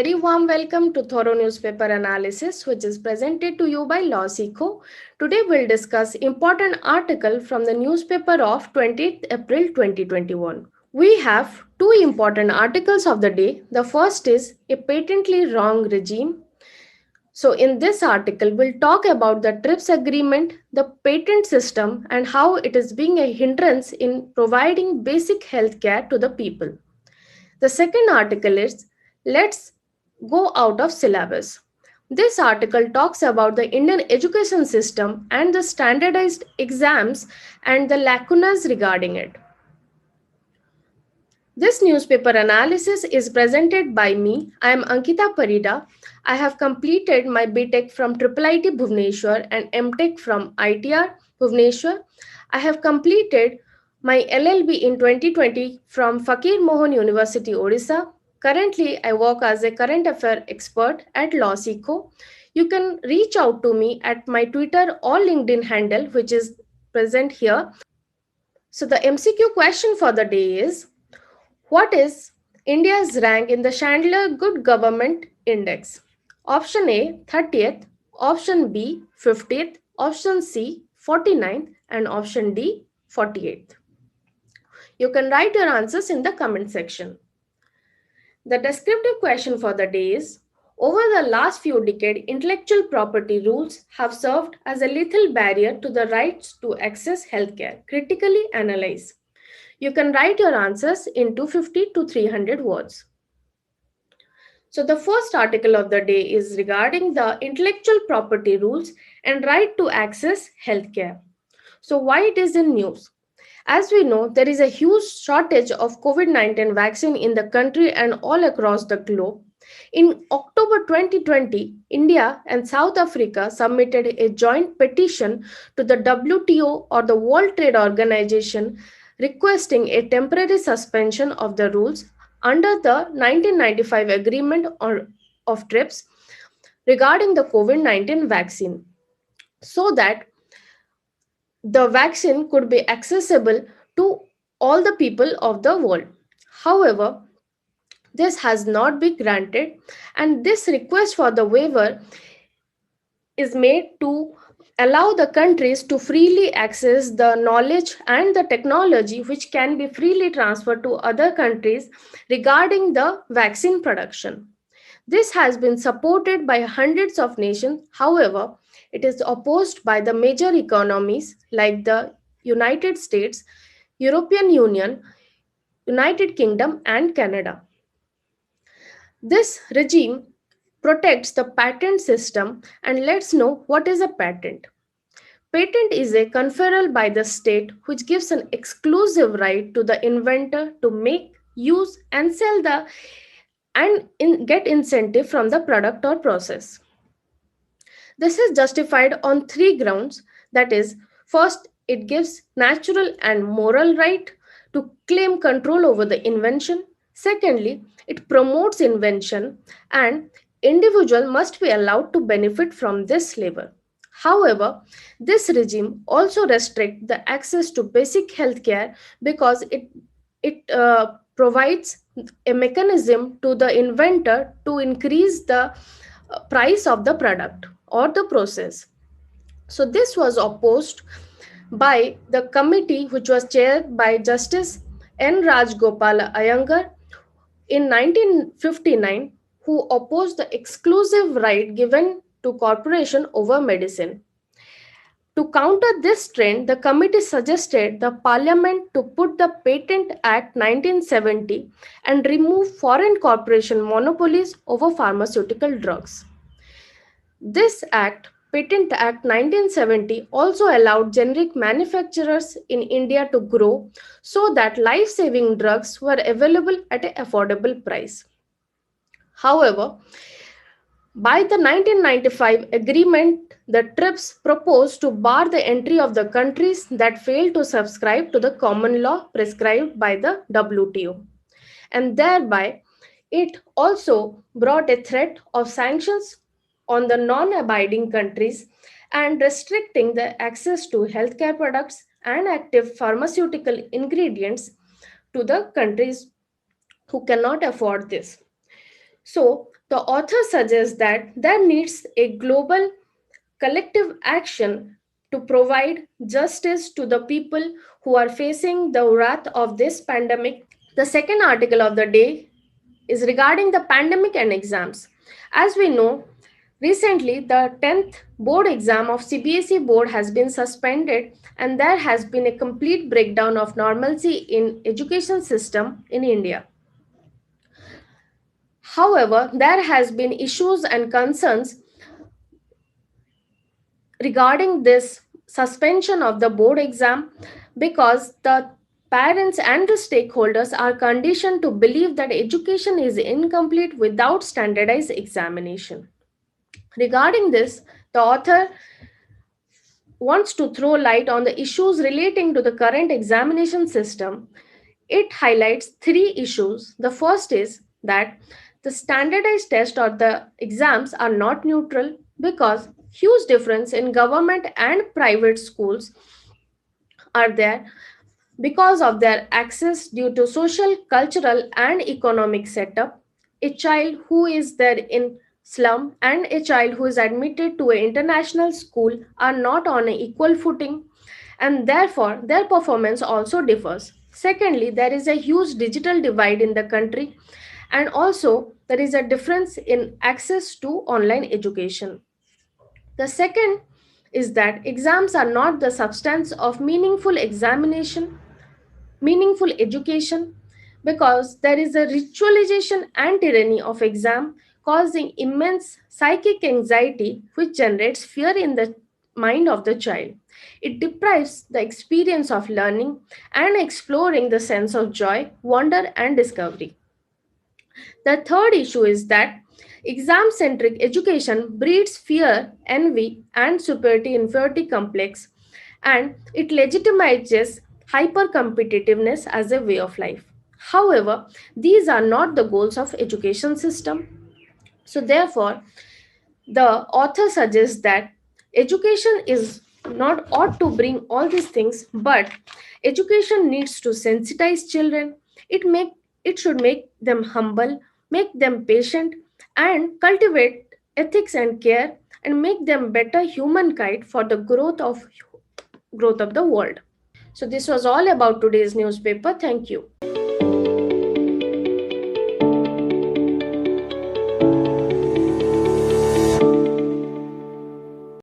very warm welcome to Thorough Newspaper Analysis, which is presented to you by LawSeco. Today we'll discuss important article from the newspaper of 20th April 2021. We have two important articles of the day. The first is a patently wrong regime. So in this article, we'll talk about the TRIPS agreement, the patent system, and how it is being a hindrance in providing basic healthcare to the people. The second article is Let's Go Out of Syllabus. This article talks about the Indian education system and the standardized exams and the lacunas regarding it. This newspaper analysis is presented by me. I am Ankita Parida. I have completed my BTech from IIIT Bhubaneswar and MTech from ITR Bhubaneswar. I have completed my LLB in 2020 from Fakir Mohan University, Odisha. Currently, I work as a current affair expert at LawSeco. You can reach out to me at my Twitter or LinkedIn handle, which is present here. So the MCQ question for the day is, what is India's rank in the Chandler Good Government Index? Option A 30th, option B 50th, option C 49th, and option D 48th. You can write your answers in the comment section. The descriptive question for the day is, over the last few decades, intellectual property rules have served as a lethal barrier to the rights to access healthcare. Critically analyze. You can write your answers in 250 to 300 words. So the first article of the day is regarding the intellectual property rules and right to access healthcare. So why it is in news? As we know, there is a huge shortage of COVID-19 vaccine in the country and all across the globe. In October 2020, India and South Africa submitted a joint petition to the WTO or the World Trade Organization requesting a temporary suspension of the rules under the 1995 agreement of TRIPS regarding the COVID-19 vaccine, so that the vaccine could be accessible to all the people of the world. However, this has not been granted, and this request for the waiver is made to allow the countries to freely access the knowledge and the technology which can be freely transferred to other countries regarding the vaccine production. This has been supported by hundreds of nations. However, it is opposed by the major economies like the United States, European Union, United Kingdom, and Canada. This regime protects the patent system, and let's know what is a patent. Patent is a conferral by the state which gives an exclusive right to the inventor to make, use, and sell the get incentive from the product or process. This is justified on three grounds. That is, first, it gives natural and moral right to claim control over the invention. Secondly, it promotes invention, and individual must be allowed to benefit from this labor. However, this regime also restricts the access to basic healthcare because it provides a mechanism to the inventor to increase the price of the product or the process. So this was opposed by the committee which was chaired by Justice N. Rajgopal Iyengar in 1959, who opposed the exclusive right given to corporation over medicine. To counter this trend, the committee suggested the parliament to put the Patent Act 1970 and remove foreign corporation monopolies over pharmaceutical drugs. This act, Patent Act 1970, also allowed generic manufacturers in India to grow so that life-saving drugs were available at an affordable price. However, by the 1995 agreement, the TRIPS proposed to bar the entry of the countries that failed to subscribe to the common law prescribed by the WTO. And thereby, it also brought a threat of sanctions on the non-abiding countries and restricting the access to healthcare products and active pharmaceutical ingredients to the countries who cannot afford this. So, The author suggests that there needs a global collective action to provide justice to the people who are facing the wrath of this pandemic. The second article of the day is regarding the pandemic and exams. As we know, recently the 10th board exam of CBSE board has been suspended, and there has been a complete breakdown of normalcy in education system in India. However, there has been issues and concerns regarding this suspension of the board exam because the parents and the stakeholders are conditioned to believe that education is incomplete without standardized examination. Regarding this, the author wants to throw light on the issues relating to the current examination system. It highlights three issues. The first is that the standardized test or the exams are not neutral because huge difference in government and private schools are there because of their access due to social, cultural, and economic setup. A child who is there in slum and a child who is admitted to an international school are not on an equal footing, and therefore their performance also differs. Secondly, there is a huge digital divide in the country, and also there is a difference in access to online education. The second is that exams are not the substance of meaningful education because there is a ritualization and tyranny of exam causing immense psychic anxiety which generates fear in the mind of the child. It deprives the experience of learning and exploring the sense of joy, wonder, and discovery. The third issue is that exam centric education breeds fear, envy, and superiority inferiority complex, and it legitimizes hyper competitiveness as a way of life. However, these are not the goals of education system. So therefore, the author suggests that education is not ought to bring all these things, but education needs to sensitize children. It should make them humble, make them patient, and cultivate ethics and care, and make them better humankind for the growth of the world. So this was all about today's newspaper. Thank you.